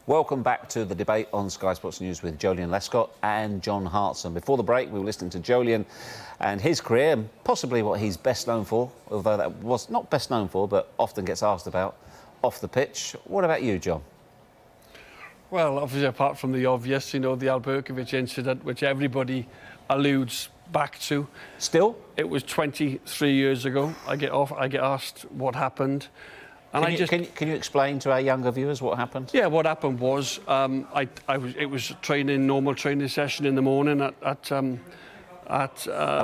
Welcome back to the debate on Sky Sports News with Jolyon Lescott and John Hartson. Before the break, we were listening to Jolyon and his career, and possibly what he's best known for, although that was not best known for, but often gets asked about off the pitch. What about you, John? Well, obviously, apart from the obvious, you know, the Eyal Berkovic incident, which everybody alludes back to. Still? It was 23 years ago. I get asked what happened. And can you explain to our younger viewers what happened? Yeah, what happened was it was normal training session in the morning at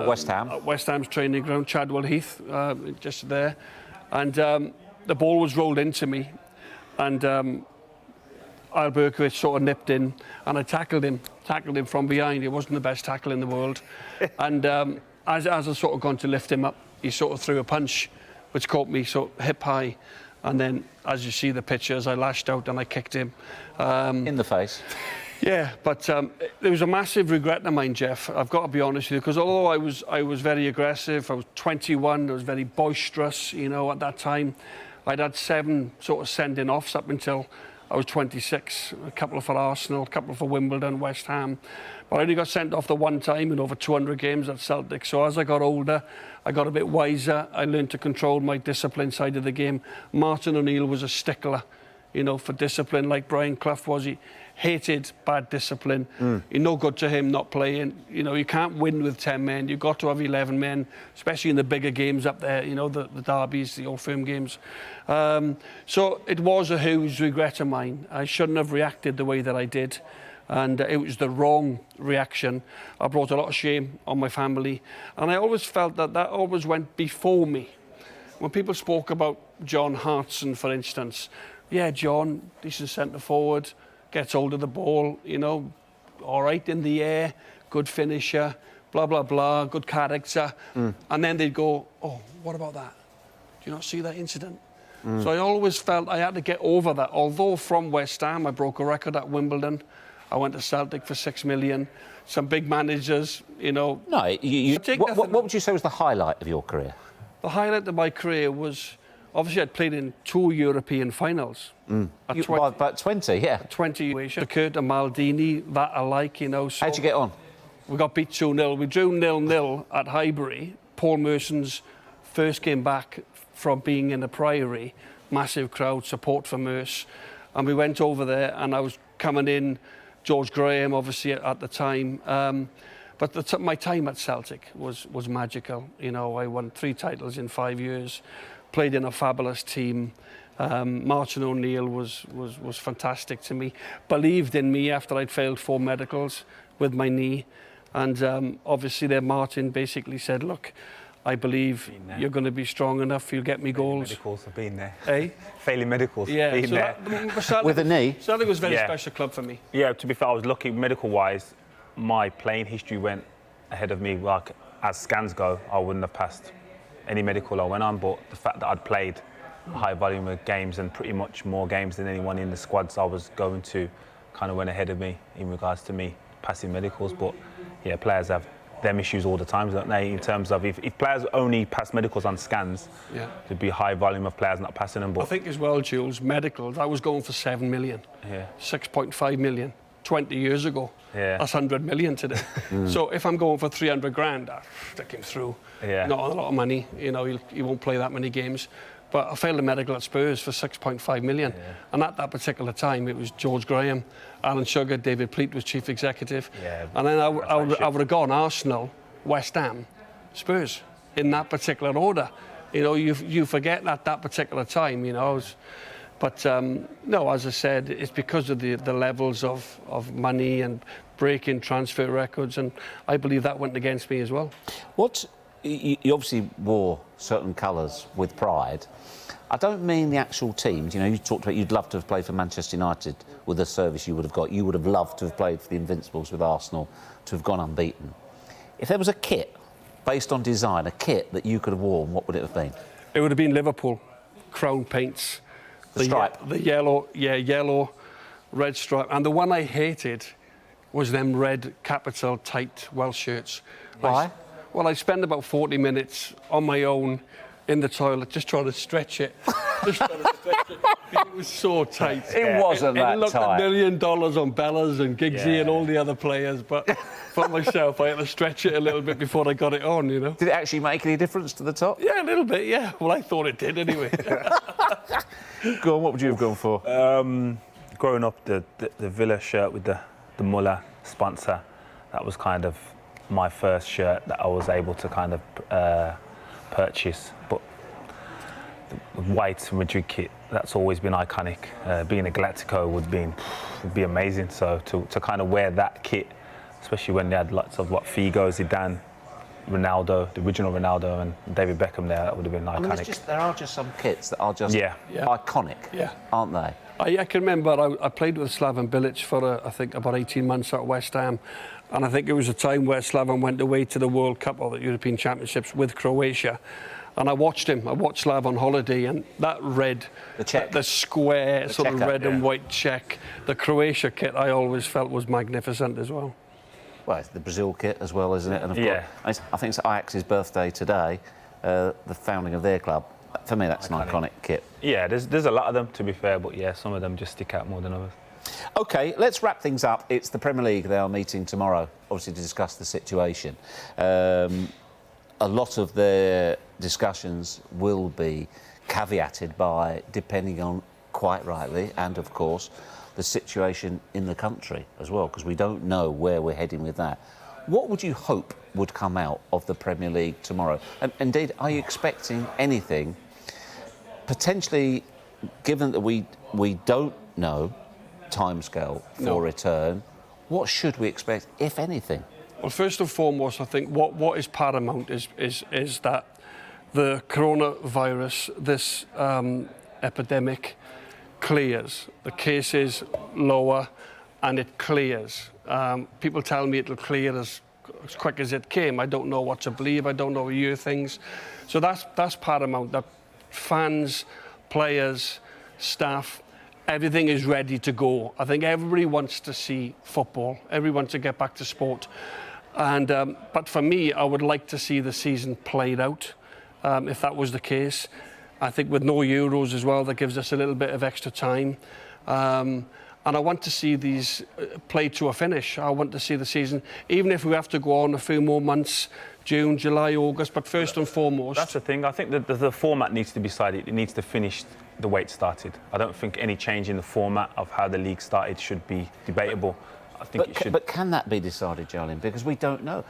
West Ham. At West Ham's training ground, Chadwell Heath, just there, and the ball was rolled into me, and Eyal Berkovic sort of nipped in, and I tackled him from behind. It wasn't the best tackle in the world, and as I sort of gone to lift him up, he sort of threw a punch, which caught me sort of hip high. And then, as you see the pictures, I lashed out and I kicked him. In the face? Yeah, but there was a massive regret of mine, Jeff. I've got to be honest with you, because although I was very aggressive, I was 21, I was very boisterous, you know, at that time. I'd had 7 sort of sending offs up until I was 26, a couple for Arsenal, a couple for Wimbledon, West Ham. But I only got sent off the one time in over 200 games at Celtic. So as I got older, I got a bit wiser. I learned to control my discipline side of the game. Martin O'Neill was a stickler, you know, for discipline, like Brian Clough was. He hated bad discipline. You're no good to him not playing. You know, you can't win with 10 men. You've got to have 11 men, especially in the bigger games up there, you know, the derbies, the Old Firm games. So it was a huge regret of mine. I shouldn't have reacted the way that I did. And it was the wrong reaction. I brought a lot of shame on my family. And I always felt that always went before me. When people spoke about John Hartson, for instance, yeah, John, decent centre forward, gets hold of the ball, you know, all right in the air, good finisher, blah, blah, blah, good character. And then they'd go, oh, what about that? Do you not see that incident? So I always felt I had to get over that. Although from West Ham, I broke a record at Wimbledon. I went to Celtic for 6 million. Some big managers, you know. No, what would you say was the highlight of your career? The highlight of my career was, obviously, I'd played in 2 European finals. About 20, yeah. 20 occurred to Maldini, that alike, you know. So how'd you get on? We got beat 2-0. We drew 0-0 at Highbury. Paul Merson's first game back from being in the Priory. Massive crowd, support for Merce. And we went over there, and I was coming in, George Graham, obviously, at the time. But my time at Celtic was magical. You know, I won 3 titles in 5 years, played in a fabulous team. Martin O'Neill was fantastic to me, believed in me after I'd failed 4 medicals with my knee. And obviously there, Martin basically said, look, I believe you're going to be strong enough, you'll get me goals. Medicals have been there. Eh? Failing medicals. Yeah, been so there. With a knee? Celtic was a very special club for me. Yeah, to be fair, I was lucky medical-wise. My playing history went ahead of me. Like, as scans go, I wouldn't have passed any medical I went on, but the fact that I'd played a high volume of games and pretty much more games than anyone in the squads I was going to kind of went ahead of me in regards to me passing medicals. But yeah, players have them issues all the time, don't they? In terms of if players only pass medicals on scans, there'd be a high volume of players not passing them. But I think as well, Jules, medicals, I was going for 7 million, 6.5 million 20 years ago. That's 100 million today. So if I'm going for 300 grand, I stick him through. Not a lot of money, you know, he won't play that many games. But I failed a medical at Spurs for 6.5 million. And at that particular time, it was George Graham, Alan Sugar, David Pleat was chief executive. And then I would have gone Arsenal, West Ham, Spurs, in that particular order. You know, you forget at that particular time, you know. But no, as I said, it's because of the levels of money and breaking transfer records. And I believe that went against me as well. You obviously wore certain colours with pride. I don't mean the actual teams. You know, you talked about you'd love to have played for Manchester United with the service you would have got. You would have loved to have played for the Invincibles with Arsenal, to have gone unbeaten. If there was a kit based on design, a kit that you could have worn, what would it have been? It would have been Liverpool, crown paints. The stripe? The yellow, red stripe. And the one I hated was them red capital tight Welsh shirts. Why? Well, I spent about 40 minutes on my own in the toilet just trying to stretch it Just trying to stretch it. It was so tight. It wasn't that It looked tight. $1 million on Bellas and Giggsy and all the other players, but for myself, I had to stretch it a little bit before I got it on, you know. Did it actually make any difference to the top? Yeah, a little bit, yeah. Well, I thought it did anyway. Go on, what would you have gone for? Growing up, the Villa shirt with the Muller sponsor, that was kind of my first shirt that I was able to kind of purchase. But the white Madrid kit, that's always been iconic. Being a Galactico would be amazing. So to kind of wear that kit, especially when they had lots of Figo, Zidane, Ronaldo, the original Ronaldo, and David Beckham there, that would have been iconic. I mean, there are just some kits that are just iconic, aren't they? I can remember I played with Slaven Bilic for, I think, about 18 months at West Ham. And I think it was a time where Slaven went away to the World Cup or the European Championships with Croatia. And I watched him. I watched Slav on holiday, and that red, the square, sort of red and white check, the Croatia kit, I always felt was magnificent as well. Well, it's the Brazil kit as well, isn't it? And of course, I think it's Ajax's birthday today, the founding of their club. For me, that's an iconic kit. Yeah, there's a lot of them, to be fair, but yeah, some of them just stick out more than others. OK, let's wrap things up. It's the Premier League. They are meeting tomorrow, obviously, to discuss the situation. A lot of their discussions will be caveated by, depending on, quite rightly, and of course, the situation in the country as well, because we don't know where we're heading with that. What would you hope would come out of the Premier League tomorrow? And indeed, are you expecting anything, potentially, given that we don't know timescale for return, what should we expect, if anything? Well, first and foremost, I think what is paramount is that the coronavirus, this epidemic, clears. The cases lower, and it clears. People tell me it'll clear as quick as it came. I don't know what to believe. I don't know hear things. So that's paramount. That fans, players, staff, everything is ready to go. I think everybody wants to see football. Everyone wants to get back to sport. And but for me, I would like to see the season played out. If that was the case, I think with no Euros as well, that gives us a little bit of extra time. And I want to see these played to a finish. I want to see the season, even if we have to go on a few more months, June, July, August, but first and foremost... That's the thing. I think that the format needs to be decided. It needs to finish the way it started. I don't think any change in the format of how the league started should be debatable. I think it should... But can that be decided, Jolene? Because we don't know.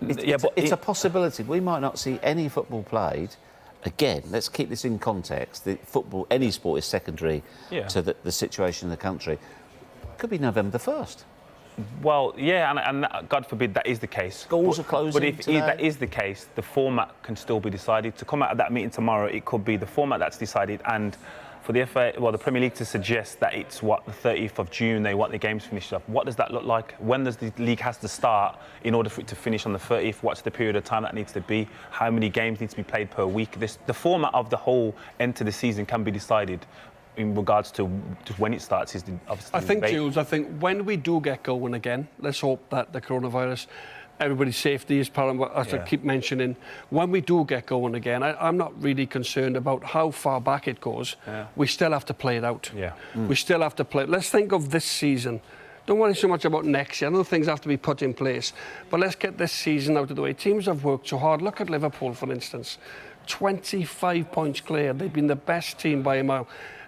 It's a possibility. We might not see any football played. Again, let's keep this in context. The football, any sport is secondary to the situation in the country. Could be November the 1st. Well, yeah, and God forbid that is the case. Schools are closing But if today. that is the case, the format can still be decided. To come out of that meeting tomorrow, it could be the format that's decided, and for the the Premier League to suggest that it's the 30th of June, they want the games finished up. What does that look like? When does the league has to start in order for it to finish on the 30th? What's the period of time that needs to be? How many games need to be played per week? The format of the whole end to the season can be decided in regards to when it starts. Is obviously I think, Jules, when we do get going again, let's hope that the coronavirus, everybody's safety is paramount, as I keep mentioning. When we do get going again, I'm not really concerned about how far back it goes. We still have to play it out. We still have to play. Let's think of this season. Don't worry so much about next year. I know things have to be put in place. But let's get this season out of the way. Teams have worked so hard. Look at Liverpool, for instance. 25 points clear. They've been the best team by a mile.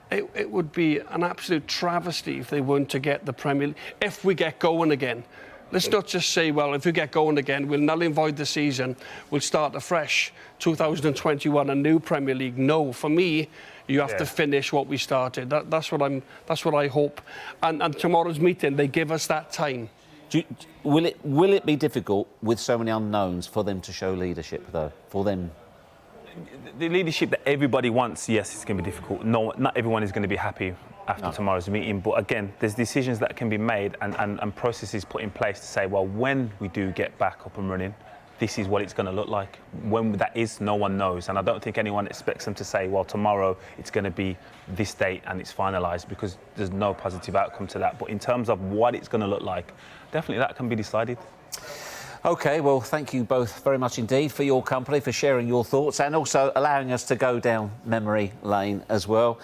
It would be an absolute travesty if they weren't to get the Premier League, if we get going again. Let's not just say, well, if we get going again, we'll null and void the season, we'll start afresh, 2021, a new Premier League. No, for me, you have to finish what we started. That's what I hope. And tomorrow's meeting, they give us that time. Will it be difficult with so many unknowns for them to show leadership, though? For them? The leadership that everybody wants, yes, it's going to be difficult. No, not everyone is going to be happy after tomorrow's meeting. But again, there's decisions that can be made and processes put in place to say, well, when we do get back up and running, this is what it's going to look like. When that is, no one knows. And I don't think anyone expects them to say, well, tomorrow it's going to be this date and it's finalised, because there's no positive outcome to that. But in terms of what it's going to look like, definitely that can be decided. OK, well, thank you both very much indeed for your company, for sharing your thoughts and also allowing us to go down memory lane as well.